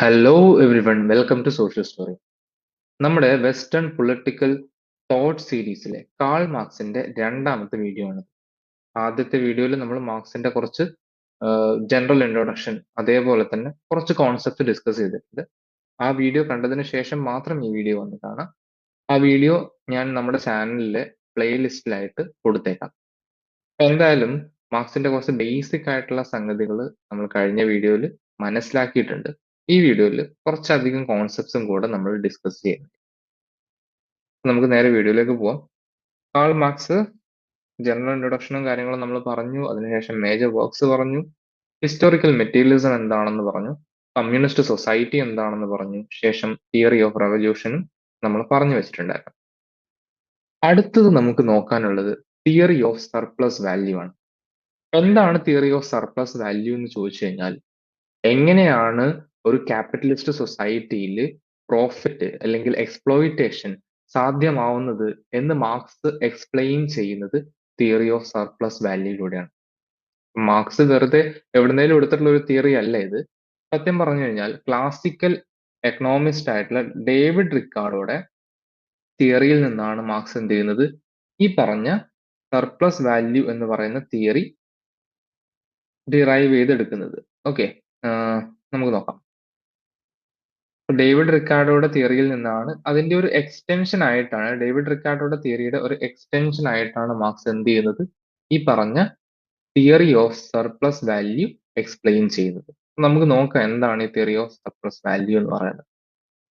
Hello everyone, welcome to social story. നമ്മുടെ western political thought സീരീസിലെ Karl മാർക്സിന്റെ രണ്ടാമത്തെ വീഡിയോ ആണ്. ആദ്യത്തെ വീഡിയോയിൽ നമ്മൾ മാർക്സിന്റെ കുറച്ച് ജനറൽ ഇൻട്രൊഡക്ഷൻ, അതേപോലെ തന്നെ കുറച്ച് കോൺസെപ്റ്റ് ഡിസ്കസ് ചെയ്തിട്ടുണ്ട്. ആ വീഡിയോ കണ്ടതിന് ശേഷം മാത്രം ഈ വീഡിയോ വന്ന് കാണാം. ആ വീഡിയോ ഞാൻ നമ്മുടെ ചാനലിലെ പ്ലേലിസ്റ്റിലായിട്ട് കൊടുത്തേക്കാം. എന്തായാലും മാർക്സിന്റെ കുറച്ച് ബേസിക് ആയിട്ടുള്ള സംഗതികൾ നമ്മൾ കഴിഞ്ഞ വീഡിയോയിൽ മനസ്സിലാക്കിയിട്ടുണ്ട്. ഈ വീഡിയോയിൽ കുറച്ചധികം കോൺസെപ്റ്റ്സും കൂടെ നമ്മൾ ഡിസ്കസ് ചെയ്യും. നമുക്ക് നേരെ വീഡിയോയിലേക്ക് പോവാം. കാൾ മാർക്സ് ജനറൽ ഇൻട്രൊഡക്ഷനും കാര്യങ്ങളും നമ്മൾ പറഞ്ഞു. അതിനുശേഷം മേജർ വർക്ക്സ് പറഞ്ഞു. ഹിസ്റ്റോറിക്കൽ മെറ്റീരിയലിസം എന്താണെന്ന് പറഞ്ഞു. കമ്മ്യൂണിസ്റ്റ് സൊസൈറ്റി എന്താണെന്ന് പറഞ്ഞു. ശേഷം തിയറി ഓഫ് റെവല്യൂഷനും നമ്മൾ പറഞ്ഞു വെച്ചിട്ടുണ്ടായിരുന്നു. അടുത്തത് നമുക്ക് നോക്കാനുള്ളത് തിയറി ഓഫ് സർപ്ലസ് വാല്യൂ ആണ്. എന്താണ് തിയറി ഓഫ് സർപ്ലസ് വാല്യൂ എന്ന് ചോദിച്ചു കഴിഞ്ഞാൽ, എങ്ങനെയാണ് ഒരു ക്യാപിറ്റലിസ്റ്റ് സൊസൈറ്റിയിൽ പ്രോഫിറ്റ് അല്ലെങ്കിൽ എക്സ്പ്ലോയിറ്റേഷൻ സാധ്യമാവുന്നത് എന്ന് മാർക്സ് എക്സ്പ്ലെയിൻ ചെയ്യുന്നത് തിയറി ഓഫ് സർപ്ലസ് വാല്യൂയിലൂടെയാണ്. മാർക്സ് വെറുതെ എവിടുന്നേലും എടുത്തിട്ടുള്ള ഒരു തിയറി അല്ല ഇത്. സത്യം പറഞ്ഞു കഴിഞ്ഞാൽ ക്ലാസിക്കൽ എക്കണോമിസ്റ്റ് ആയിട്ടുള്ള ഡേവിഡ് റിക്കാർഡോയുടെ തിയറിയിൽ നിന്നാണ് മാർക്സ് എന്ത് ചെയ്യുന്നത്, ഈ പറഞ്ഞ സർപ്ലസ് വാല്യൂ എന്ന് പറയുന്ന തിയറി ഡിറൈവ് ചെയ്തെടുക്കുന്നത്. ഓക്കെ, നമുക്ക് നോക്കാം. ഡേവിഡ് റിക്കാർഡോയുടെ തിയറിയിൽ നിന്നാണ്, അതിന്റെ ഒരു എക്സ്റ്റൻഷൻ ആയിട്ടാണ്, ഡേവിഡ് റിക്കാർഡോയുടെ തിയറിയുടെ ഒരു എക്സ്റ്റൻഷൻ ആയിട്ടാണ് മാർക്സ് എന്ത് ചെയ്യുന്നത്, ഈ പറഞ്ഞ theory of surplus value explain ചെയ്യുന്നത്. നമുക്ക് നോക്കാം എന്താണ് ഈ തിയറി ഓഫ് സർപ്ലസ് വാല്യൂ എന്ന് പറയുന്നത്.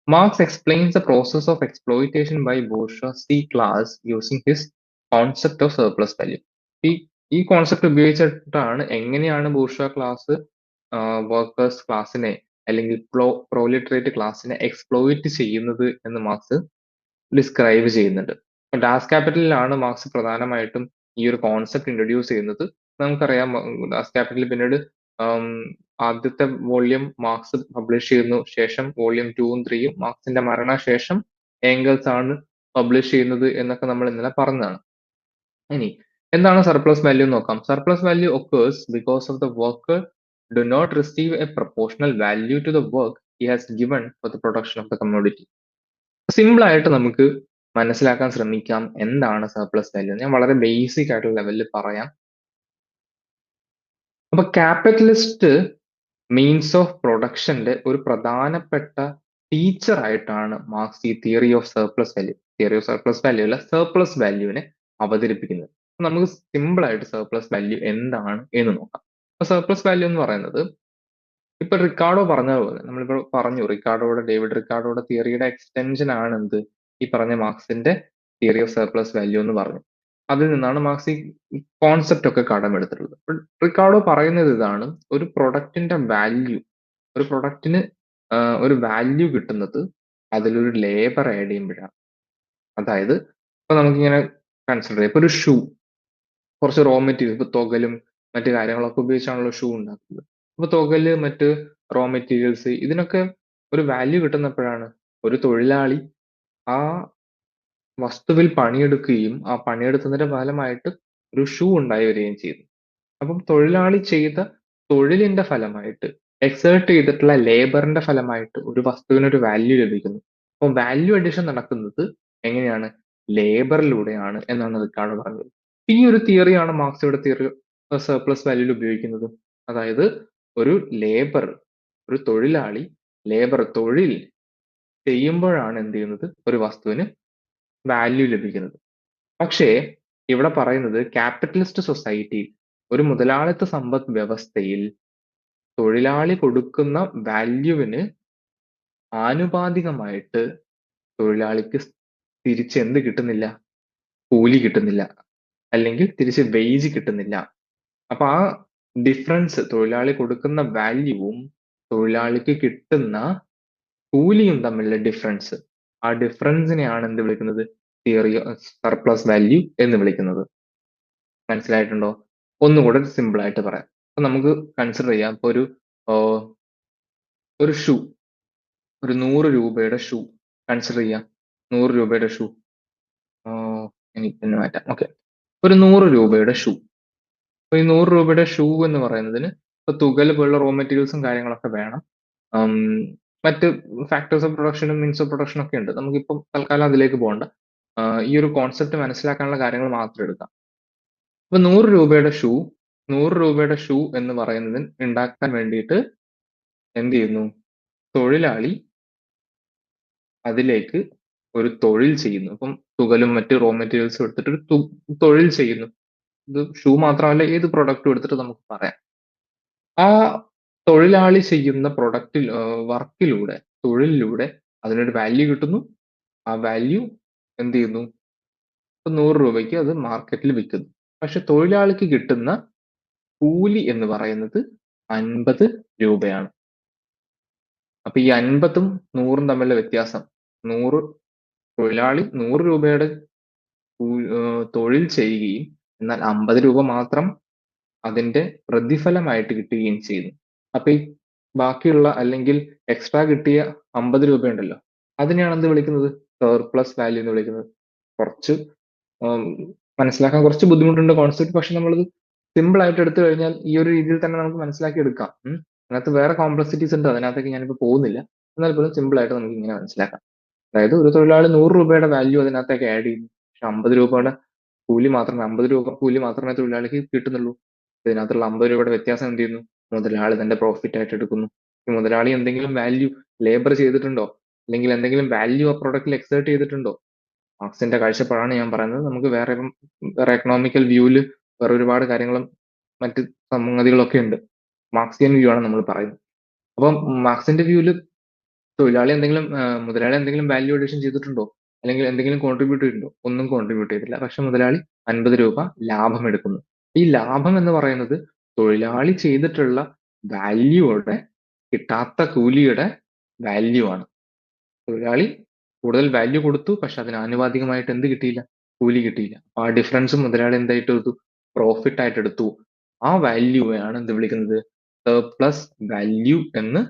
Marx explains the process of exploitation by bourgeoisie class using his concept of surplus value. ഈ ഈ കോൺസെപ്റ്റ് ഉപയോഗിച്ചിട്ടാണ് എങ്ങനെയാണ് ബൂർഷ്വ ക്ലാസ് വർക്കേഴ്സ് ക്ലാസ്സിനെ അല്ലെങ്കിൽ പ്രോലിറ്ററേറ്റ് ക്ലാസ്സിനെ എക്സ്പ്ലോയിറ്റ് ചെയ്യുന്നത് എന്ന് മാർക്സ് ഡിസ്ക്രൈബ് ചെയ്യുന്നുണ്ട്. ഡാസ് ക്യാപിറ്റലിലാണ് മാർക്സ് പ്രധാനമായിട്ടും ഈ ഒരു കോൺസെപ്റ്റ് ഇൻട്രൊഡ്യൂസ് ചെയ്യുന്നത്. നമുക്കറിയാം, ഡാസ് ക്യാപിറ്റൽ പിന്നീട് ആദ്യത്തെ വോള്യം മാർക്സ് പബ്ലിഷ് ചെയ്യുന്നു. ശേഷം വോള്യം 2ഉം 3ഉം മാർക്സിന്റെ മരണശേഷം ഏംഗൽസ് ആണ് പബ്ലിഷ് ചെയ്യുന്നത് എന്നൊക്കെ നമ്മൾ ഇന്നലെ പറഞ്ഞതാണ്. ഇനി എന്താണ് സർപ്ലസ് വാല്യൂ നോക്കാം. Surplus value occurs because of the worker do not receive a proportional value to the work he has given for the production of the commodity. Simple ആയിട്ട് നമുക്ക് മനസ്സിലാക്കാൻ ശ്രമിക്കാം എന്താണ് സർപ്ലസ് വാല്യൂ. ഞാൻ വളരെ ബേസിക് ആയിട്ടുള്ള ലെവലിൽ പറയാം. അപ്പൊ ക്യാപിറ്റലിസ്റ്റ് മീൻസ് ഓഫ് പ്രൊഡക്ഷന്റെ ഒരു പ്രധാനപ്പെട്ട ടീച്ചർ ആയിട്ടാണ് മാർക്സ് ഈ തിയറി ഓഫ് സർപ്ലസ് വാല്യൂ അല്ല, സർപ്ലസ് വാല്യൂവിനെ അവതരിപ്പിക്കുന്നത്. നമുക്ക് സിമ്പിൾ ആയിട്ട് സർപ്ലസ് വാല്യൂ എന്താണ് എന്ന് നോക്കാം. അപ്പൊ സർപ്ലസ് വാല്യൂ എന്ന് പറയുന്നത്, ഇപ്പൊ റിക്കാർഡോ പറഞ്ഞതുപോലെ, നമ്മളിപ്പോൾ പറഞ്ഞു ഡേവിഡ് റിക്കാർഡോയുടെ തിയറിയുടെ എക്സ്റ്റൻഷൻ ആണ് എന്ത്, ഈ പറഞ്ഞ മാർക്സിന്റെ തിയറി ഓഫ് സർപ്ലസ് വാല്യൂ എന്ന് പറഞ്ഞു. അതിൽ നിന്നാണ് മാർക്സ് ഈ കോൺസെപ്റ്റ് ഒക്കെ കടമെടുത്തിട്ടുള്ളത്. റിക്കാർഡോ പറയുന്നത് ഇതാണ്: ഒരു പ്രൊഡക്റ്റിന്റെ വാല്യൂ, ഒരു പ്രൊഡക്റ്റിന് ഒരു വാല്യൂ കിട്ടുന്നത് അതിലൊരു ലേബർ ആഡ് ചെയ്യുമ്പോഴാണ്. അതായത് ഇപ്പൊ നമുക്കിങ്ങനെ കൺസിഡർ ചെയ്യാം, ഇപ്പൊ ഒരു ഷൂ, കുറച്ച് റോ മെറ്റീരിയൽ, ഇപ്പൊ തുകലും മറ്റു കാര്യങ്ങളൊക്കെ ഉപയോഗിച്ചാണല്ലോ ഷൂ ഉണ്ടാക്കുന്നത്. അപ്പൊ തുകല്, മറ്റ് റോ മെറ്റീരിയൽസ്, ഇതിനൊക്കെ ഒരു വാല്യൂ കിട്ടുന്നപ്പോഴാണ് ഒരു തൊഴിലാളി ആ വസ്തുവിൽ പണിയെടുക്കുകയും ആ പണിയെടുത്തതിന്റെ ഫലമായിട്ട് ഒരു ഷൂ ഉണ്ടായി വരികയും ചെയ്തു. അപ്പം തൊഴിലാളി ചെയ്ത തൊഴിലിന്റെ ഫലമായിട്ട്, എക്സേർട്ട് ചെയ്തിട്ടുള്ള ലേബറിന്റെ ഫലമായിട്ട് ഒരു വസ്തുവിനൊരു വാല്യൂ ലഭിക്കുന്നു. അപ്പം വാല്യൂ അഡിഷൻ നടക്കുന്നത് എങ്ങനെയാണ്? ലേബറിലൂടെയാണ് എന്നാണ് റിക്കാർഡോ പറഞ്ഞത്. ഈ ഒരു തിയറിയാണ് മാർക്സ് ഇവിടെ തിയറി സർപ്ലസ് വാല്യൂവിൽ ഉപയോഗിക്കുന്നത്. അതായത് ഒരു ലേബർ, ഒരു തൊഴിലാളി തൊഴിൽ ചെയ്യുമ്പോഴാണ് എന്ത് ചെയ്യുന്നത്, ഒരു വസ്തുവിന് വാല്യൂ ലഭിക്കുന്നത്. പക്ഷേ ഇവിടെ പറയുന്നത് ക്യാപിറ്റലിസ്റ്റ് സൊസൈറ്റിയിൽ, ഒരു മുതലാളിത്ത സമ്പദ് വ്യവസ്ഥയിൽ തൊഴിലാളി കൊടുക്കുന്ന വാല്യൂവിന് ആനുപാതികമായിട്ട് തൊഴിലാളിക്ക് തിരിച്ച് എന്ത് കിട്ടുന്നില്ല? കൂലി കിട്ടുന്നില്ല, അല്ലെങ്കിൽ തിരിച്ച് വേജ് കിട്ടുന്നില്ല. അപ്പൊ ആ ഡിഫറൻസ്, തൊഴിലാളി കൊടുക്കുന്ന വാല്യൂവും തൊഴിലാളിക്ക് കിട്ടുന്ന കൂലിയും തമ്മിലുള്ള ഡിഫറൻസ്, ആ ഡിഫറൻസിനെയാണ് എന്ത് വിളിക്കുന്നത്? തിയറി സർപ്ലസ് വാല്യൂ എന്ന് വിളിക്കുന്നത്. മനസ്സിലായിട്ടുണ്ടോ? ഒന്നുകൂടെ സിമ്പിൾ ആയിട്ട് പറയാം. അപ്പൊ നമുക്ക് കൺസിഡർ ചെയ്യാം, ഇപ്പൊ ഒരു ഷൂ, ഒരു 100 രൂപയുടെ ഷൂ കൺസിഡർ ചെയ്യാം. 100 രൂപയുടെ ഷൂ, എനിക്ക് പിന്നെ മാറ്റാം. ഓക്കെ, ഒരു 100 രൂപയുടെ ഷൂ. അപ്പൊ ഈ 100 രൂപയുടെ ഷൂ എന്ന് പറയുന്നതിന് ഇപ്പൊ തുകൽ പോലുള്ള റോ മെറ്റീരിയൽസും കാര്യങ്ങളൊക്കെ വേണം. മറ്റ് ഫാക്ടേഴ്സ് ഓഫ് പ്രൊഡക്ഷനും മീൻസ് ഓഫ് പ്രൊഡക്ഷനും ഒക്കെ ഉണ്ട്. നമുക്കിപ്പം തൽക്കാലം അതിലേക്ക് പോകണ്ട. ഈ ഒരു കോൺസെപ്റ്റ് മനസ്സിലാക്കാനുള്ള കാര്യങ്ങൾ മാത്രം എടുക്കാം. ഇപ്പൊ 100 രൂപയുടെ ഷൂ എന്ന് പറയുന്നത് ഉണ്ടാക്കാൻ വേണ്ടിയിട്ട് എന്ത് ചെയ്യുന്നു? തൊഴിലാളി അതിലേക്ക് ഒരു തൊഴിൽ ചെയ്യുന്നു. ഇപ്പം തുകലും മറ്റ് റോ മെറ്റീരിയൽസും എടുത്തിട്ട് ഒരു തൊഴിൽ ചെയ്യുന്നു. ഇത് ഷൂ മാത്രമല്ല, ഏത് പ്രൊഡക്റ്റും എടുത്തിട്ട് നമുക്ക് പറയാം. ആ തൊഴിലാളി ചെയ്യുന്ന വർക്കിലൂടെ, തൊഴിലിലൂടെ അതിനൊരു വാല്യൂ കിട്ടുന്നു. ആ വാല്യൂ എന്ത് ചെയ്യുന്നു? ഇപ്പൊ 100 രൂപയ്ക്ക് അത് മാർക്കറ്റിൽ വിൽക്കുന്നു. പക്ഷെ തൊഴിലാളിക്ക് കിട്ടുന്ന കൂലി എന്ന് പറയുന്നത് 50 രൂപയാണ്. അപ്പൊ ഈ 50ഉം 100ഉം തമ്മിലുള്ള വ്യത്യാസം, 100 തൊഴിലാളി 100 രൂപയുടെ തൊഴിൽ ചെയ്യുകയും എന്നാൽ 50 രൂപ മാത്രം അതിന്റെ പ്രതിഫലമായിട്ട് കിട്ടുകയും ചെയ്യുന്നു. അപ്പൊ ഈ ബാക്കിയുള്ള അല്ലെങ്കിൽ എക്സ്ട്രാ കിട്ടിയ 50 രൂപയുണ്ടല്ലോ, അതിനെയാണ് എന്ത് വിളിക്കുന്നത്? സർപ്ലസ് വാല്യൂ എന്ന് വിളിക്കുന്നത്. കുറച്ച് മനസ്സിലാക്കാൻ കുറച്ച് ബുദ്ധിമുട്ടുണ്ട് കോൺസെപ്റ്റ്. പക്ഷെ നമ്മളത് സിമ്പിൾ ആയിട്ട് എടുത്തു കഴിഞ്ഞാൽ ഈ ഒരു രീതിയിൽ തന്നെ നമുക്ക് മനസ്സിലാക്കി എടുക്കാം. അതിനകത്ത് വേറെ കോംപ്ലക്സിറ്റീസ് ഉണ്ട്, അതിനകത്തേക്ക് ഞാനിപ്പോ പോകുന്നില്ല. എന്നാൽ പോലും സിമ്പിൾ ആയിട്ട് നമുക്ക് ഇങ്ങനെ മനസ്സിലാക്കാം. അതായത് ഒരു തൊഴിലാളി 100 രൂപയുടെ വാല്യൂ അതിനകത്തേക്ക് ആഡ് ചെയ്യുന്നു. പക്ഷെ 50 രൂപയുടെ കൂലി മാത്രമേ 50 രൂപ കൂലി മാത്രമേ തൊഴിലാളിക്ക് കിട്ടുന്നുള്ളൂ. ഇതിനകത്തുള്ള 50 രൂപയുടെ വ്യത്യാസം എന്ത് ചെയ്യുന്നു? മുതലാളി തന്റെ പ്രോഫിറ്റ് ആയിട്ട് എടുക്കുന്നു. ഈ മുതലാളി എന്തെങ്കിലും വാല്യൂ ലേബർ ചെയ്തിട്ടുണ്ടോ? അല്ലെങ്കിൽ എന്തെങ്കിലും വാല്യൂ ആ പ്രൊഡക്റ്റിൽ എക്സേർട്ട് ചെയ്തിട്ടുണ്ടോ? മാർക്സിന്റെ കാഴ്ചപ്പാടാണ് ഞാൻ പറയുന്നത്. നമുക്ക് വേറെ എക്കണോമിക്കൽ വ്യൂവിൽ വേറെ ഒരുപാട് കാര്യങ്ങളും മറ്റ് സംഗതികളൊക്കെ ഉണ്ട്. മാർക്സിയൻ വ്യൂ ആണ് നമ്മൾ പറയുന്നത്. അപ്പം മാർക്സിന്റെ വ്യൂവിൽ മുതലാളി എന്തെങ്കിലും വാല്യൂ അഡീഷൻ ചെയ്തിട്ടുണ്ടോ? അല്ലെങ്കിൽ എന്തെങ്കിലും കോൺട്രിബ്യൂട്ട് ചെയ്തിട്ടുണ്ടോ? ഒന്നും കോൺട്രിബ്യൂട്ട് ചെയ്തില്ല. പക്ഷെ മുതലാളി 50 രൂപ ലാഭം എടുക്കുന്നു. ഈ ലാഭം എന്ന് പറയുന്നത് തൊഴിലാളി ചെയ്തിട്ടുള്ള വാല്യൂയുടെ കിട്ടാത്ത കൂലിയുടെ വാല്യൂ ആണ്. തൊഴിലാളി കൂടുതൽ വാല്യൂ കൊടുത്തു, പക്ഷെ അതിന് ആനുപാതികമായിട്ട് എന്ത് കിട്ടിയില്ല? കൂലി കിട്ടിയില്ല. ആ ഡിഫറൻസ് മുതലാളി എന്തായിട്ട് എടുത്തു? പ്രോഫിറ്റ് ആയിട്ട് എടുത്തു. ആ വാല്യൂയാണ് എന്ത് വിളിക്കുന്നത്? സർപ്ലസ് വാല്യൂ എന്ന്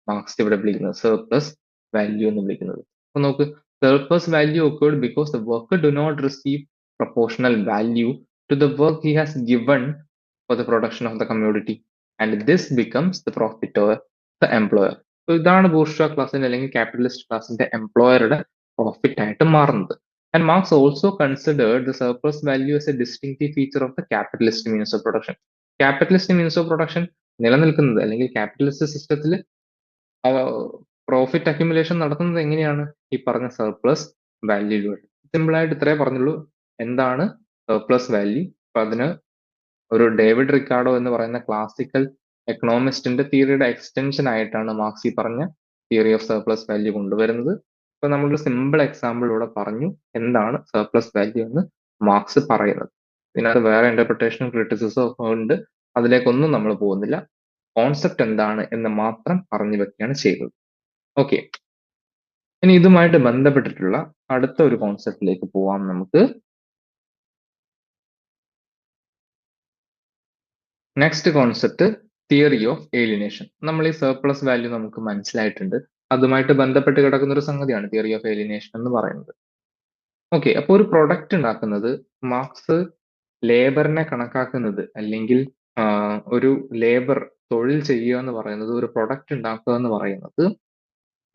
മാർക്സ് ഇവിടെ വിളിക്കുന്നത്. സർപ്ലസ് വാല്യൂ എന്ന് വിളിക്കുന്നത്. അപ്പൊ നോക്ക്, surplus value occurred because the worker do not receive proportional value to the work he has given for the production of the commodity, and this becomes the profit of the employer. So ഇതാണ് bourgeois ക്ലാസിന്റെ അല്ലെങ്കിൽ capitalist ക്ലാസിന്റെ എംപ്ലോയറുടെ profit ആയിട്ട് മാറുന്നത്. And Marx also considered the surplus value as a distinctive feature of the capitalist means of production. Capitalist means of production നിലനിൽക്കുന്നത് അല്ലെങ്കിൽ capitalist സിസ്റ്റത്തിൽ profit accumulation നടത്തുന്നത് എങ്ങനെയാണ്? ഈ പറഞ്ഞ സർപ്ലസ് വാല്യൂയിലൂടെ. സിമ്പിൾ ആയിട്ട് ഇത്രേ പറഞ്ഞുള്ളൂ. എന്താണ് സർപ്ലസ് വാല്യൂ? അപ്പൊ അതിന് ഒരു ഡേവിഡ് റിക്കാർഡോ എന്ന് പറയുന്ന ക്ലാസിക്കൽ എക്കണോമിസ്റ്റിന്റെ തിയറിയുടെ എക്സ്റ്റൻഷൻ ആയിട്ടാണ് മാർക്സ് ഈ പറഞ്ഞ തിയറി ഓഫ് സർപ്ലസ് വാല്യൂ കൊണ്ടുവരുന്നത്. ഇപ്പൊ നമ്മളൊരു സിമ്പിൾ എക്സാമ്പിളിലൂടെ പറഞ്ഞു എന്താണ് സർപ്ലസ് വാല്യൂ എന്ന് മാർക്സ് പറയുന്നത്. ഇതിനകത്ത് വേറെ ഇന്റർപ്രിട്ടേഷനും ക്രിറ്റിസിസവും ഒക്കെ ഉണ്ട്. അതിലേക്കൊന്നും നമ്മൾ പോകുന്നില്ല. കോൺസെപ്റ്റ് എന്താണ് എന്ന് മാത്രം പറഞ്ഞു വെക്കുകയാണ് ചെയ്തത്. ഓക്കെ, ഇനി ഇതുമായിട്ട് ബന്ധപ്പെട്ടിട്ടുള്ള അടുത്ത ഒരു കോൺസെപ്റ്റിലേക്ക് പോവാം നമുക്ക്. Next concept theory of alienation. നമ്മൾ ഈ സർപ്ലസ് വാല്യൂ നമുക്ക് മനസ്സിലായിട്ടുണ്ട്. അതുമായിട്ട് ബന്ധപ്പെട്ട് കിടക്കുന്ന ഒരു സംഗതിയാണ് തിയറി ഓഫ് ഏലിനേഷൻ എന്ന് പറയുന്നത്. ഓക്കെ, അപ്പോൾ ഒരു പ്രൊഡക്റ്റ് ഉണ്ടാക്കുന്നത് മാർക്സ് ലേബറിനെ കണക്കാക്കുന്നത് അല്ലെങ്കിൽ ഒരു ലേബർ തൊഴിൽ ചെയ്യുക എന്ന് പറയുന്നത്, ഒരു പ്രൊഡക്റ്റ് ഉണ്ടാക്കുക എന്ന് പറയുന്നത്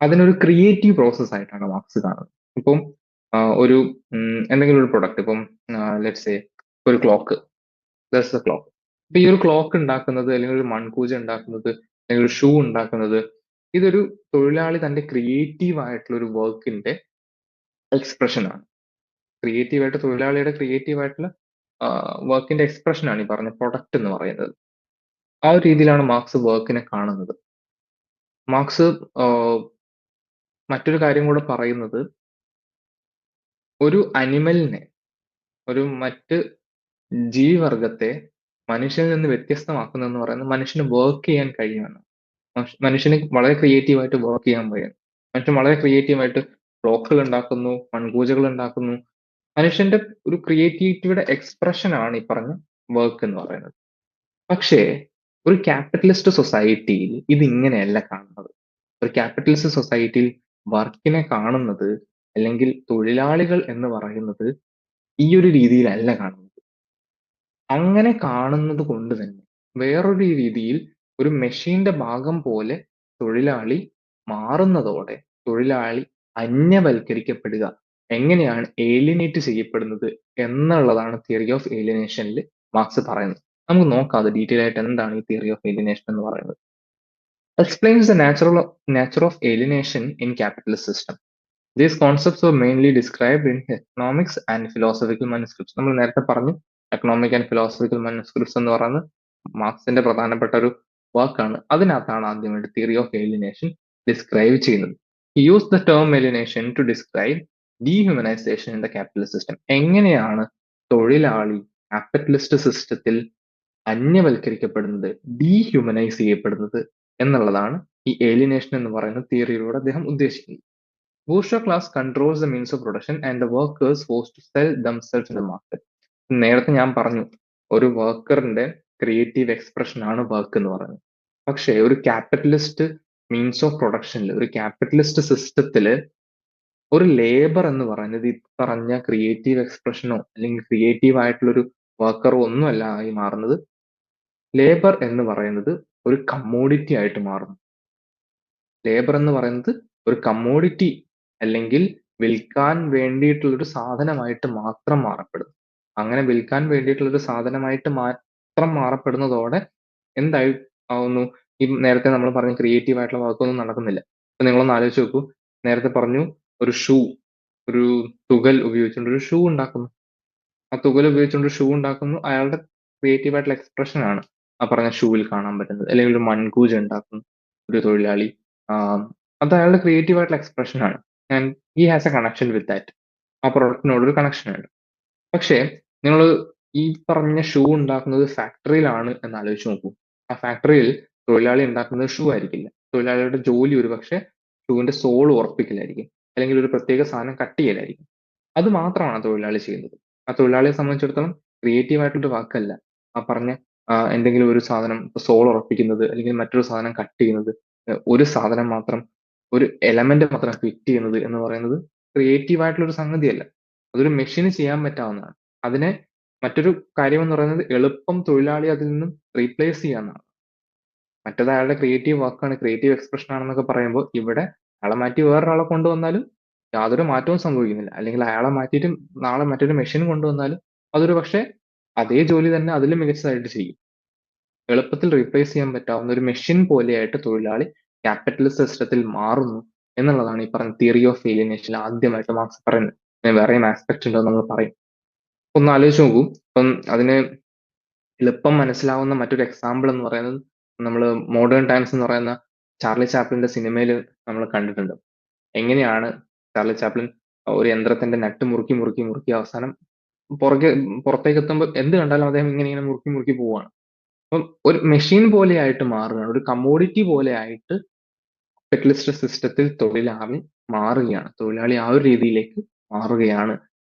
അതിനൊരു ക്രിയേറ്റീവ് പ്രോസസ് ആയിട്ടാണ് മാർക്സ് കാണുന്നത്. ഇപ്പം ഒരു എന്തെങ്കിലും ഒരു പ്രൊഡക്റ്റ്, ഇപ്പം ലെറ്റ്സ് സേ ഒരു ക്ലോക്ക്, ക്ലോക്ക്. ഇപ്പൊ ഈ ഒരു ക്ലോക്ക് ഉണ്ടാക്കുന്നത് അല്ലെങ്കിൽ ഒരു മൺകൂജ ഉണ്ടാക്കുന്നത് അല്ലെങ്കിൽ ഒരു ഷൂ ഉണ്ടാക്കുന്നത്, ഇതൊരു തൊഴിലാളി തന്റെ ക്രിയേറ്റീവ് ആയിട്ടുള്ള ഒരു വർക്കിന്റെ എക്സ്പ്രഷൻ ആണ്. തൊഴിലാളിയുടെ ക്രിയേറ്റീവ് ആയിട്ടുള്ള വർക്കിന്റെ എക്സ്പ്രഷൻ ആണ് ഈ പറഞ്ഞ പ്രൊഡക്റ്റ് എന്ന് പറയുന്നത്. ആ ഒരു രീതിയിലാണ് മാർക്സ് വർക്കിനെ കാണുന്നത്. മാർക്സ് മറ്റൊരു കാര്യം കൂടെ പറയുന്നത്, ഒരു അനിമലിനെ, ഒരു മറ്റ് ജീവിവർഗത്തെ മനുഷ്യനിൽ നിന്ന് വ്യത്യസ്തമാക്കുന്നതെന്ന് പറയുന്നത് മനുഷ്യന് വർക്ക് ചെയ്യാൻ കഴിയുമെന്ന്. മനുഷ്യന് വളരെ ക്രിയേറ്റീവായിട്ട് വർക്ക് ചെയ്യാൻ കഴിയും. മനുഷ്യൻ വളരെ ക്രിയേറ്റീവായിട്ട് ക്ലോക്കുകൾ ഉണ്ടാക്കുന്നു, മൺകൂജകൾ ഉണ്ടാക്കുന്നു. മനുഷ്യന്റെ ഒരു ക്രിയേറ്റിവിറ്റിയുടെ എക്സ്പ്രഷൻ ആണ് ഈ പറഞ്ഞ വർക്ക് എന്ന് പറയുന്നത്. പക്ഷേ ഒരു ക്യാപിറ്റലിസ്റ്റ് സൊസൈറ്റിയിൽ ഇത് ഇങ്ങനെയല്ല കാണുന്നത്. ഒരു ക്യാപിറ്റലിസ്റ്റ് സൊസൈറ്റിയിൽ വർക്കിനെ കാണുന്നത് അല്ലെങ്കിൽ തൊഴിലാളികൾ എന്ന് പറയുന്നത് ഈ ഒരു രീതിയിലല്ല കാണുന്നത്. അങ്ങനെ കാണുന്നത് കൊണ്ട് തന്നെ വേറൊരു രീതിയിൽ ഒരു മെഷീന്റെ ഭാഗം പോലെ തൊഴിലാളി മാറുന്നതോടെ തൊഴിലാളി അന്യവൽക്കരിക്കപ്പെടുക, എങ്ങനെയാണ് ഏലിയനേറ്റ് ചെയ്യപ്പെടുന്നത് എന്നുള്ളതാണ് തിയറി ഓഫ് ഏലിയനേഷനിൽ മാർക്സ് പറയുന്നത്. നമുക്ക് നോക്കാം അത് ഡീറ്റെയിൽ ആയിട്ട് എന്താണ് ഈ തിയറി ഓഫ് ഏലിയനേഷൻ എന്ന് പറയുന്നത്. Explains the nature of alienation in capitalist system. These concepts were mainly described in economics and philosophical manuscripts. നമ്മൾ നേരത്തെ പറഞ്ഞു എക്കണോമിക് ആൻഡ് ഫിലോസഫിക്കൽ manuscripts എന്ന് പറയുന്നത് മാർക്സിന്റെ പ്രധാനപ്പെട്ട ഒരു വർക്കാണ്. അതിനകത്താണ് ആദ്യമായിട്ട് തിയറി ഓഫ് ഏലിയനേഷൻ ഡിസ്ക്രൈബ് ചെയ്യുന്നത്. He used the term alienation to describe dehumanization in the capitalist system. എങ്ങനെയാണ് തൊഴിലാളി ക്യാപിറ്റലിസ്റ്റ് സിസ്റ്റത്തിൽ അന്യവൽക്കരിക്കപ്പെടുന്നത്, ഡീഹ്യൂമനൈസ് ചെയ്യപ്പെടുന്നത് എന്നുള്ളതാണ് ഈ ഏലിയനേഷൻ എന്ന് പറയുന്ന തിയറിയിലൂടെ അദ്ദേഹം ഉദ്ദേശിക്കുന്നത്. Bourgeois class controls the means of production and the workers force to sell themselves in the market. നേരത്തെ ഞാൻ പറഞ്ഞു ഒരു വർക്കറിന്റെ ക്രിയേറ്റീവ് എക്സ്പ്രഷൻ ആണ് വർക്ക് എന്ന് പറയുന്നത്. പക്ഷേ ഒരു ക്യാപിറ്റലിസ്റ്റ് മീൻസ് ഓഫ് പ്രൊഡക്ഷനിൽ, ഒരു ക്യാപിറ്റലിസ്റ്റ് സിസ്റ്റത്തില് ഒരു ലേബർ എന്ന് പറയുന്നത് ഈ പറഞ്ഞ ക്രിയേറ്റീവ് എക്സ്പ്രഷനോ അല്ലെങ്കിൽ ക്രിയേറ്റീവ് ആയിട്ടുള്ള ഒരു വർക്കറോ ഒന്നുമല്ല ആയി മാറുന്നത്. ലേബർ എന്ന് പറയുന്നത് ഒരു കമ്മോഡിറ്റി ആയിട്ട് മാറുന്നു. ലേബർ എന്ന് പറയുന്നത് ഒരു കമ്മോഡിറ്റി അല്ലെങ്കിൽ വിൽക്കാൻ വേണ്ടിയിട്ടുള്ള ഒരു സാധനമായിട്ട് മാത്രം മാറപ്പെടും. അങ്ങനെ വിൽക്കാൻ വേണ്ടിയിട്ടുള്ള ഒരു സാധനമായിട്ട് മാത്രം മാറപ്പെടുന്നതോടെ എന്തായി ആവുന്നു, ഈ നേരത്തെ നമ്മൾ പറഞ്ഞ ക്രിയേറ്റീവ് ആയിട്ടുള്ള വർക്കൊന്നും നടക്കുന്നില്ല. അപ്പൊ നിങ്ങളൊന്ന് ആലോചിച്ച് നോക്കൂ, നേരത്തെ പറഞ്ഞു ഒരു ഒരു തുകൽ ഉപയോഗിച്ചുകൊണ്ട് ഒരു ഷൂ ഉണ്ടാക്കുന്നു. ആ തുകൽ ഉപയോഗിച്ചുകൊണ്ട് ഷൂ ഉണ്ടാക്കുന്നു, അയാളുടെ ക്രിയേറ്റീവ് ആയിട്ടുള്ള എക്സ്പ്രഷൻ ആണ് ആ പറഞ്ഞ ഷൂവിൽ കാണാൻ പറ്റുന്നത്. അല്ലെങ്കിൽ ഒരു മൺകൂജ ഉണ്ടാക്കുന്നു ഒരു തൊഴിലാളി, അത് അയാളുടെ ക്രിയേറ്റീവ് ആയിട്ടുള്ള എക്സ്പ്രഷൻ ആണ്. And he has A connection with that. ആ പ്രൊഡക്റ്റിനോട് ഒരു കണക്ഷൻ ഉണ്ട്. പക്ഷേ നിങ്ങൾ ഈ പറഞ്ഞ ഷൂ ഉണ്ടാക്കുന്നത് ഫാക്ടറിയിലാണ് എന്ന് ആലോചിച്ച് നോക്കൂ. ആ ഫാക്ടറിയിൽ തൊഴിലാളി ഉണ്ടാക്കുന്നത് ഷൂ ആയിരിക്കില്ല. തൊഴിലാളിയുടെ ജോലി ഒരു പക്ഷേ ഷൂവിന്റെ സോൾ ഉറപ്പിക്കലായിരിക്കും, അല്ലെങ്കിൽ ഒരു പ്രത്യേക സാധനം കട്ട് ചെയ്യലായിരിക്കും. അത് മാത്രമാണ് ആ തൊഴിലാളി ചെയ്യുന്നത്. ആ തൊഴിലാളിയെ സംബന്ധിച്ചിടത്തോളം ക്രിയേറ്റീവ് ആയിട്ടുള്ള വാക്കല്ല ആ പറഞ്ഞ എന്തെങ്കിലും ഒരു സാധനം സോൾ ഉറപ്പിക്കുന്നത് അല്ലെങ്കിൽ മറ്റൊരു സാധനം കട്ട് ചെയ്യുന്നത്, ഒരു സാധനം മാത്രം, ഒരു എലമെന്റ് മാത്രം ഫിറ്റ് ചെയ്യുന്നത് എന്ന് പറയുന്നത് ക്രിയേറ്റീവ് ആയിട്ടുള്ള ഒരു സംഗതിയല്ല. അതൊരു മെഷീന് ചെയ്യാൻ പറ്റാവുന്നതാണ്. അതിനെ മറ്റൊരു കാര്യം എന്ന് പറയുന്നത് എളുപ്പം തൊഴിലാളി അതിൽ നിന്നും റീപ്ലേസ് ചെയ്യാവുന്നതാണ്. മറ്റേത് അയാളുടെ ക്രിയേറ്റീവ് വർക്കാണ്, ക്രിയേറ്റീവ് എക്സ്പ്രഷൻ ആണെന്നൊക്കെ പറയുമ്പോൾ ഇവിടെ അയാളെ മാറ്റി വേറൊരാളെ കൊണ്ടുവന്നാലും യാതൊരു മാറ്റവും സംഭവിക്കുന്നില്ല. അല്ലെങ്കിൽ അയാളെ മാറ്റിയിട്ട് നാളെ മറ്റൊരു മെഷീൻ കൊണ്ടുവന്നാലും അതൊരു പക്ഷേ അതേ ജോലി തന്നെ അതിലും മികച്ചതായിട്ട് ചെയ്യും. എളുപ്പത്തിൽ റീപ്ലേസ് ചെയ്യാൻ പറ്റാവുന്ന ഒരു മെഷീൻ പോലെയായിട്ട് തൊഴിലാളി ക്യാപിറ്റലിസ്റ്റ് സിസ്റ്റത്തിൽ മാറുന്നു എന്നുള്ളതാണ് ഈ പറഞ്ഞ തിയറി ഓഫ് ഏലിയനേഷനിൽ ആദ്യമായിട്ട് മാർക്സ് പറയുന്നത്. വേറെയും ആസ്പെക്ട് ഉണ്ടെന്ന് നമ്മൾ പറയും. ഒന്ന് ആലോചിച്ച് നോക്കൂ. ഇപ്പം അതിന് എളുപ്പം മനസ്സിലാവുന്ന മറ്റൊരു എക്സാമ്പിൾ എന്ന് പറയുന്നത് നമ്മൾ മോഡേൺ ടൈംസ് എന്ന് പറയുന്ന ചാർലി ചാപ്ലിന്റെ സിനിമയിൽ നമ്മൾ കണ്ടിട്ടുണ്ട്. എങ്ങനെയാണ് ചാർലി ചാപ്ലിൻ ഒരു യന്ത്രത്തിന്റെ നട്ട് മുറുക്കി മുറുക്കി മുറുക്കി അവസാനം പുറത്തേക്ക് എത്തുമ്പോൾ എന്ത് കണ്ടാലും അദ്ദേഹം ഇങ്ങനെ ഇങ്ങനെ മുറുക്കി മുറുക്കി പോവുകയാണ്. അപ്പം ഒരു മെഷീൻ പോലെയായിട്ട് മാറുകയാണ്, ഒരു കമ്മോഡിറ്റി പോലെയായിട്ട് ക്യാപിറ്റലിസ്റ്റ് സിസ്റ്റത്തിൽ തൊഴിലാളി മാറുകയാണ്. തൊഴിലാളി ആ ഒരു രീതിയിലേക്ക് മാറുകയാണ്.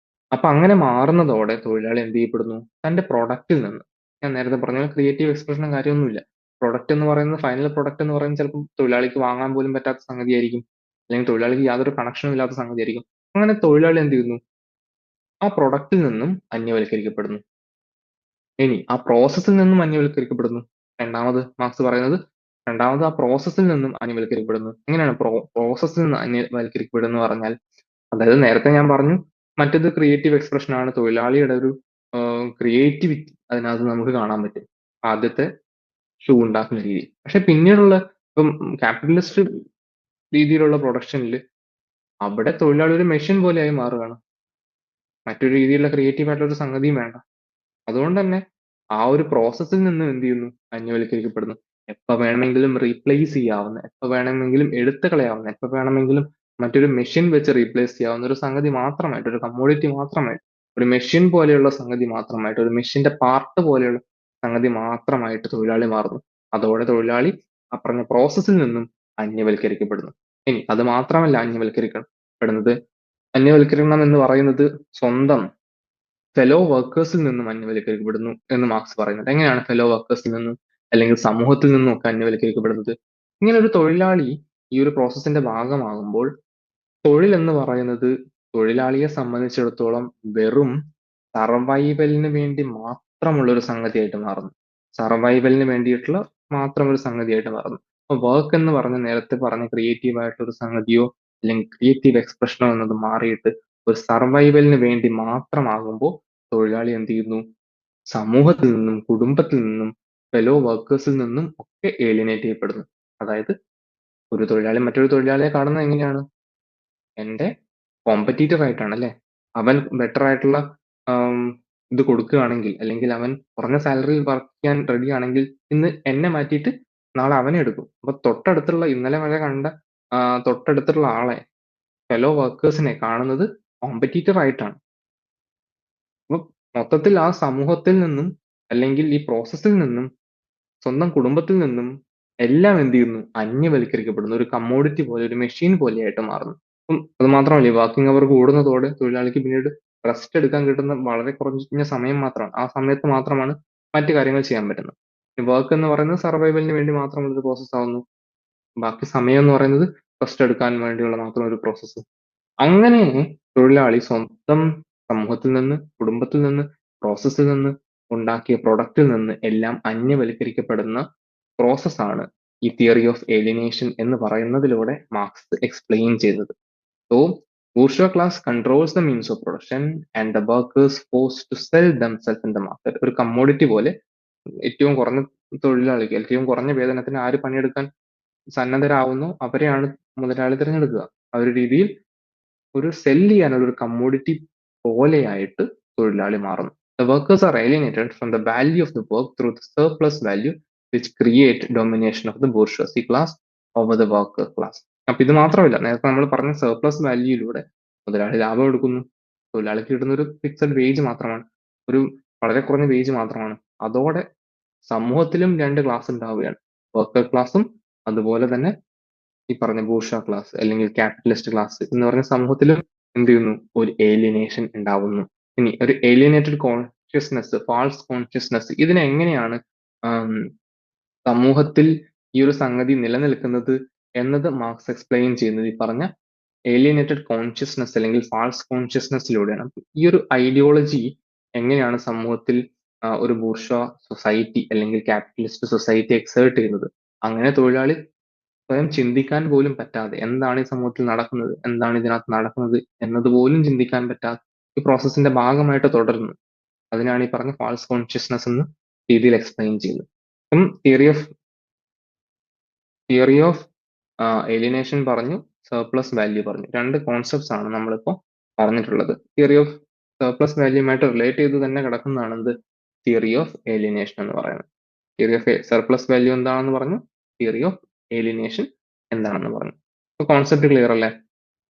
അപ്പൊ അങ്ങനെ മാറുന്നതോടെ തൊഴിലാളി എന്ത് ചെയ്യപ്പെടുന്നു, തന്റെ പ്രൊഡക്റ്റിൽ നിന്ന്, ഞാൻ നേരത്തെ പറഞ്ഞ ക്രിയേറ്റീവ് എക്സ്പ്രഷനും കാര്യമൊന്നുമില്ല, പ്രൊഡക്റ്റ് എന്ന് പറയുന്നത്, ഫൈനൽ പ്രൊഡക്റ്റ് എന്ന് പറയുന്നത് ചിലപ്പോൾ തൊഴിലാളിക്ക് വാങ്ങാൻ പോലും പറ്റാത്ത സംഗതിയായിരിക്കും, അല്ലെങ്കിൽ തൊഴിലാളിക്ക് യാതൊരു കണക്ഷനും ഇല്ലാത്ത സംഗതിയായിരിക്കും. അങ്ങനെ തൊഴിലാളി എന്ത് ചെയ്യുന്നു, ആ പ്രൊഡക്റ്റിൽ നിന്നും അന്യവൽക്കരിക്കപ്പെടുന്നു. ഇനി ആ പ്രോസസ്സിൽ നിന്നും അന്യവൽക്കരിക്കപ്പെടുന്നു. രണ്ടാമത് മാർക്സ് പറയുന്നത്, രണ്ടാമത് ആ പ്രോസസ്സിൽ നിന്നും അന്യവൽക്കരിക്കപ്പെടുന്നു. എങ്ങനെയാണ് പ്രോസസ്സിൽ നിന്ന് അന്യവൽക്കരിക്കപ്പെടുന്നു എന്ന് പറഞ്ഞാൽ, അതായത് നേരത്തെ ഞാൻ പറഞ്ഞു മറ്റേത് ക്രിയേറ്റീവ് എക്സ്പ്രഷൻ ആണ്, തൊഴിലാളിയുടെ ഒരു ക്രിയേറ്റിവിറ്റി അതിനകത്ത് നമുക്ക് കാണാൻ പറ്റും ആദ്യത്തെ ഷൂ ഉണ്ടാക്കുന്ന രീതി. പക്ഷെ പിന്നീടുള്ള ഇപ്പം ക്യാപിറ്റലിസ്റ്റ് രീതിയിലുള്ള പ്രൊഡക്ഷനിൽ അവിടെ തൊഴിലാളി ഒരു മെഷീൻ പോലെയായി മാറുകയാണ്. മറ്റൊരു രീതിയിലുള്ള ക്രിയേറ്റീവ് ആയിട്ടുള്ള ഒരു സംഗതിയും വേണ്ട. അതുകൊണ്ട് തന്നെ ആ ഒരു പ്രോസസ്സിൽ നിന്ന് എന്ത് ചെയ്യുന്നു, അന്യവൽക്കരിക്കപ്പെടുന്നു. എപ്പോ വേണമെങ്കിലും റീപ്ലേസ് ചെയ്യാവുന്ന, എപ്പോ വേണമെങ്കിലും എടുത്തു കളയാവുന്ന, എപ്പോ വേണമെങ്കിലും മറ്റൊരു മെഷീൻ വെച്ച് റീപ്ലേസ് ചെയ്യാവുന്ന ഒരു സംഗതി മാത്രമായിട്ട്, ഒരു കമ്മോഡിറ്റി മാത്രമായിട്ട്, ഒരു മെഷീൻ പോലെയുള്ള സംഗതി മാത്രമായിട്ട്, ഒരു മെഷീന്റെ പാർട്ട് പോലെയുള്ള സംഗതി മാത്രമായിട്ട് തൊഴിലാളി മാറുന്നു. അതോടെ തൊഴിലാളി ആ പറഞ്ഞ പ്രോസസ്സിൽ നിന്നും അന്യവൽക്കരിക്കപ്പെടുന്നു. ഇനി അത് മാത്രമല്ല അന്യവൽക്കരിക്കപ്പെടുന്നത്, അന്യവൽക്കരണം എന്ന് പറയുന്നത് സ്വന്തം ഫെലോ വർക്കേഴ്സിൽ നിന്നും അന്യവൽക്കരിക്കപ്പെടുന്നു എന്ന് മാർക്സ് പറയുന്നുണ്ട്. എങ്ങനെയാണ് ഫെലോ വർക്കേഴ്സിൽ നിന്നും അല്ലെങ്കിൽ സമൂഹത്തിൽ നിന്നും ഒക്കെ അന്യവൽക്കരിക്കപ്പെടുന്നത്? ഇങ്ങനെ ഒരു തൊഴിലാളി ഈ ഒരു പ്രോസസ്സിന്റെ ഭാഗമാകുമ്പോൾ തൊഴിൽ എന്ന് പറയുന്നത് തൊഴിലാളിയെ സംബന്ധിച്ചിടത്തോളം വെറും സർവൈവലിന് വേണ്ടി മാത്രമുള്ള ഒരു സംഗതിയായിട്ട് മാറുന്നു. സർവൈവലിന് വേണ്ടിയിട്ടുള്ള മാത്രം ഒരു സംഗതിയായിട്ട് മാറുന്നു. അപ്പൊ വർക്ക് എന്ന് പറഞ്ഞ നേരത്തെ പറഞ്ഞ ക്രിയേറ്റീവ് ആയിട്ടുള്ള ഒരു സംഗതിയോ അല്ലെങ്കിൽ ക്രിയേറ്റീവ് എക്സ്പ്രഷനോ എന്നത് മാറിയിട്ട് ഒരു സർവൈവലിന് വേണ്ടി മാത്രമാകുമ്പോൾ തൊഴിലാളി എന്ത് ചെയ്യുന്നു? സമൂഹത്തിൽ നിന്നും കുടുംബത്തിൽ നിന്നും ഫെലോ വർക്കേഴ്സിൽ നിന്നും ഒക്കെ ഏലിയനേറ്റ് ചെയ്യപ്പെടുന്നു. അതായത് ഒരു തൊഴിലാളി മറ്റൊരു തൊഴിലാളിയെ കാണുന്നത് എങ്ങനെയാണ്? എന്റെ കോമ്പറ്റീറ്റർ ആയിട്ടാണ് അല്ലേ? അവൻ ബെറ്റർ ആയിട്ടുള്ള ആം, ഇത് കൊടുക്കുകയാണെങ്കിൽ അല്ലെങ്കിൽ അവൻ കുറഞ്ഞ സാലറിയിൽ വർക്ക് ചെയ്യാൻ റെഡി ആണെങ്കിൽ ഇന്ന് എന്നെ മാറ്റിയിട്ട് നാളെ അവനെ എടുക്കും. അപ്പൊ തൊട്ടടുത്തുള്ള ഇന്നലെ വരെ കണ്ട തൊട്ടടുത്തുള്ള ആളെ ഫെലോ വർക്കേഴ്സിനെ കാണുന്നത് കോമ്പറ്റീറ്റർ ആയിട്ടാണ്. അപ്പൊ മൊത്തത്തിൽ ആ സമൂഹത്തിൽ നിന്നും അല്ലെങ്കിൽ ഈ പ്രോസസ്സിൽ നിന്നും സ്വന്തം കുടുംബത്തിൽ നിന്നും എല്ലാം എന്ത് ചെയ്യുന്നു? അന്യവൽക്കരിക്കപ്പെടുന്നു. ഒരു കമ്മോഡിറ്റി പോലെ ഒരു മെഷീൻ പോലെയായിട്ട് മാറുന്നു. അപ്പം അത് മാത്രമല്ല ഈ വർക്കിംഗ് അവർ കൂടുന്നതോടെ തൊഴിലാളിക്ക് പിന്നീട് റെസ്റ്റ് എടുക്കാൻ കിട്ടുന്ന വളരെ കുറഞ്ഞ സമയം മാത്രമാണ്. ആ സമയത്ത് മാത്രമാണ് മറ്റു കാര്യങ്ങൾ ചെയ്യാൻ പറ്റുന്നത്. വർക്ക് എന്ന് പറയുന്നത് സർവൈവലിന് വേണ്ടി മാത്രമുള്ള ഒരു പ്രോസസ്സ് ആവുന്നു. ബാക്കി സമയം എന്ന് പറയുന്നത് റെസ്റ്റ് എടുക്കാൻ വേണ്ടിയുള്ള മാത്രം ഒരു പ്രോസസ്സ്. അങ്ങനെ തൊഴിലാളി സ്വന്തം സമൂഹത്തിൽ നിന്ന്, കുടുംബത്തിൽ നിന്ന്, പ്രോസസ്സിൽ നിന്ന്, ഉണ്ടാക്കിയ പ്രൊഡക്റ്റിൽ നിന്ന് എല്ലാം അന്യവൽക്കരിക്കപ്പെടുന്ന പ്രോസസ്സാണ് ഈ തിയറി ഓഫ് ഏലിയനേഷൻ എന്ന് പറയുന്നതിലൂടെ മാർക്സ് എക്സ്പ്ലെയിൻ ചെയ്തത്. So bourgeois class controls the means of production and the workers forced to sell themselves in the market. ഒരു കമ്മോഡിറ്റി പോലെ ഏറ്റവും കുറഞ്ഞ തൊഴിലാളിക്ക് ഏറ്റവും കുറഞ്ഞ വേതനത്തിന് ആര് പണിയെടുക്കാൻ സന്നദ്ധരാവുന്നു അവരെയാണ് മുതലാളി തിരഞ്ഞെടുക്കുക. ആ ഒരു രീതിയിൽ ഒരു സെൽ ചെയ്യാനുള്ള ഒരു കമ്മോഡിറ്റി പോലെയായിട്ട് തൊഴിലാളി മാറുന്നു. The workers are alienated from the value of the work through the surplus value which create domination of the bourgeoisie class over the worker class. അപ്പൊ ഇത് മാത്രമല്ല, നേരത്തെ നമ്മൾ പറഞ്ഞ സർപ്ലസ് വാല്യൂയിലൂടെ മുതലാളി ലാഭം എടുക്കുന്നു. തൊഴിലാളിക്ക് കിട്ടുന്ന ഒരു ഫിക്സഡ് വേജ് മാത്രമാണ്, ഒരു വളരെ കുറഞ്ഞ വേജ് മാത്രമാണ്. അതോടെ സമൂഹത്തിലും രണ്ട് ക്ലാസ് ഉണ്ടാവുകയാണ്. വർക്കർ ക്ലാസ്സും അതുപോലെ തന്നെ ഈ പറഞ്ഞ ബൂർഷ്വാ ക്ലാസ് അല്ലെങ്കിൽ ക്യാപിറ്റലിസ്റ്റ് ക്ലാസ് എന്ന് പറഞ്ഞ സമൂഹത്തിലും എന്ത് ചെയ്യുന്നു? ഒരു ഏലിയനേഷൻ ഉണ്ടാവുന്നു. ഇനി ഒരു ഏലിയനേറ്റഡ് കോൺഷ്യസ്നെസ്, ഫാൾസ് കോൺഷ്യസ്നെസ്, ഇതിനെ എങ്ങനെയാണ് സമൂഹത്തിൽ ഈ ഒരു സംഗതി നിലനിൽക്കുന്നത് എന്നത് മാർക്സ് എക്സ്പ്ലെയിൻ ചെയ്യുന്നത് ഈ പറഞ്ഞ ഏലിയനേറ്റഡ് കോൺഷ്യസ്നെസ് അല്ലെങ്കിൽ ഫാൾസ് കോൺഷ്യസ്നെസ്സിലൂടെയാണ്. ഈ ഒരു ഐഡിയോളജി എങ്ങനെയാണ് സമൂഹത്തിൽ ഒരു ബൂർഷ്വാ സൊസൈറ്റി അല്ലെങ്കിൽ ക്യാപിറ്റലിസ്റ്റ് സൊസൈറ്റി എക്സേർട്ട് ചെയ്യുന്നത്? അങ്ങനെ തൊഴിലാളി സ്വയം ചിന്തിക്കാൻ പോലും പറ്റാതെ എന്താണ് ഈ സമൂഹത്തിൽ നടക്കുന്നത്, എന്താണ് ഇതിനകത്ത് നടക്കുന്നത് എന്നത് പോലും ചിന്തിക്കാൻ പറ്റാത്ത ഈ പ്രോസസ്സിന്റെ ഭാഗമായിട്ട് തുടരുന്നു. അതിനാണ് ഈ പറഞ്ഞ ഫാൾസ് കോൺഷ്യസ്നെസ് എന്ന രീതിയിൽ എക്സ്പ്ലെയിൻ ചെയ്യുന്നത്. അപ്പം തിയറി ഓഫ് ഏലിയനേഷൻ പറഞ്ഞു, സർപ്ലസ് വാല്യൂ പറഞ്ഞു. രണ്ട് കോൺസെപ്റ്റ്സ് ആണ് നമ്മളിപ്പോൾ പറഞ്ഞിട്ടുള്ളത്. തിയറി ഓഫ് സർപ്ലസ് വാല്യൂമായിട്ട് റിലേറ്റ് ചെയ്ത് തന്നെ കിടക്കുന്നതാണ് എന്ത്? തിയറി ഓഫ് ഏലിയനേഷൻ എന്ന് പറയുന്നത്. തിയറി ഓഫ് സർപ്ലസ് വാല്യൂ എന്താണെന്ന് പറഞ്ഞു, തിയറി ഓഫ് ഏലിയനേഷൻ എന്താണെന്ന് പറഞ്ഞു. അപ്പൊ കോൺസെപ്റ്റ് ക്ലിയർ അല്ലേ?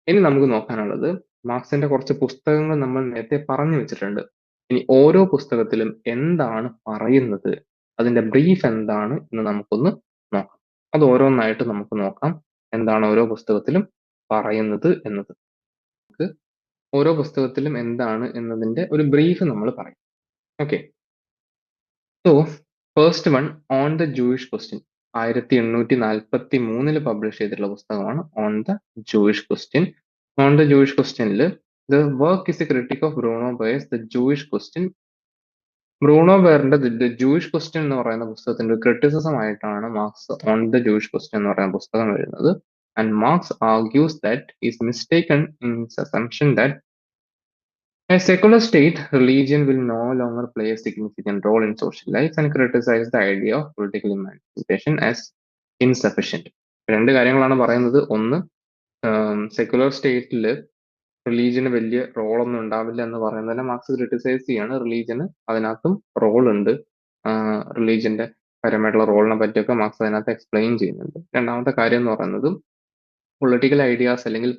ഇനി നമുക്ക് നോക്കാനുള്ളത് മാർക്സിന്റെ കുറച്ച് പുസ്തകങ്ങൾ നമ്മൾ നേരത്തെ പറഞ്ഞു വെച്ചിട്ടുണ്ട്. ഇനി ഓരോ പുസ്തകത്തിലും എന്താണ് പറയുന്നത്, അതിന്റെ ബ്രീഫ് എന്താണ് എന്ന് നമുക്കൊന്ന് നോക്കാം. അത് ഓരോന്നായിട്ട് നമുക്ക് നോക്കാം. എന്താണ് ഓരോ പുസ്തകത്തിലും പറയുന്നത് എന്നത്. ഓരോ പുസ്തകത്തിലും എന്താണ് എന്നതിന്റെ ഒരു ബ്രീഫ് നമ്മൾ പറയും. Okay, so first one on the Jewish question 1843 publish ചെയ്തിട്ടുള്ള പുസ്തകമാണ് on the Jewish question. On the Jewish ക്വസ്റ്റ്യനിൽ the work is a critic of Bruno Bauer's the Jewish question. Bruno ബെയറിന്റെ ദ ജൂയിഷ് ക്വസ്റ്റ്യൻ എന്ന് പറയുന്ന പുസ്തകത്തിന്റെ criticism ആയിട്ടാണ് Marx on the Jewish question എന്ന് പറയുന്ന പുസ്തകം എഴുതുന്നത്. And Marx argues that is mistaken in his assumption that a secular state, religion will no longer play a significant role in social life and criticize the idea of political emancipation as insufficient. രണ്ട് കാര്യങ്ങളാണ് പറയുന്നത്. ഒന്ന്, secular സ്റ്റേറ്റിൽ religion വലിയ റോളൊന്നും ഉണ്ടാവില്ല എന്ന് പറയുന്നതിനെ marks criticise ചെയ്യാണ്. റിലീജിയന് അതിനകത്തും റോൾ ഉണ്ട്. റിലീജിയന്റെ പരമായിട്ടുള്ള റോളിനെ പറ്റിയൊക്കെ മാർക്സ് അതിനകത്ത് എക്സ്പ്ലെയിൻ ചെയ്യുന്നുണ്ട്. രണ്ടാമത്തെ കാര്യം എന്ന് പറയുന്നത് പൊളിറ്റിക്കൽ ഐഡിയാസ് അല്ലെങ്കിൽ